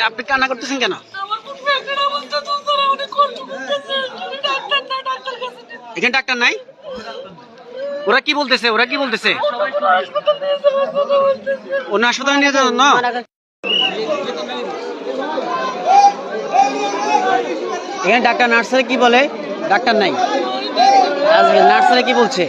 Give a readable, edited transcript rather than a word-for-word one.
আপনি কান্না করতেছেন কেন? এখানে ডাক্তার নাই? ওরা কি বলতেছে? অন্য হাসপাতালে নিয়ে যান না? এখানে ডাক্তার নার্সারে কি বলে? ডাক্তার নাই। নার্সারে কি বলছে?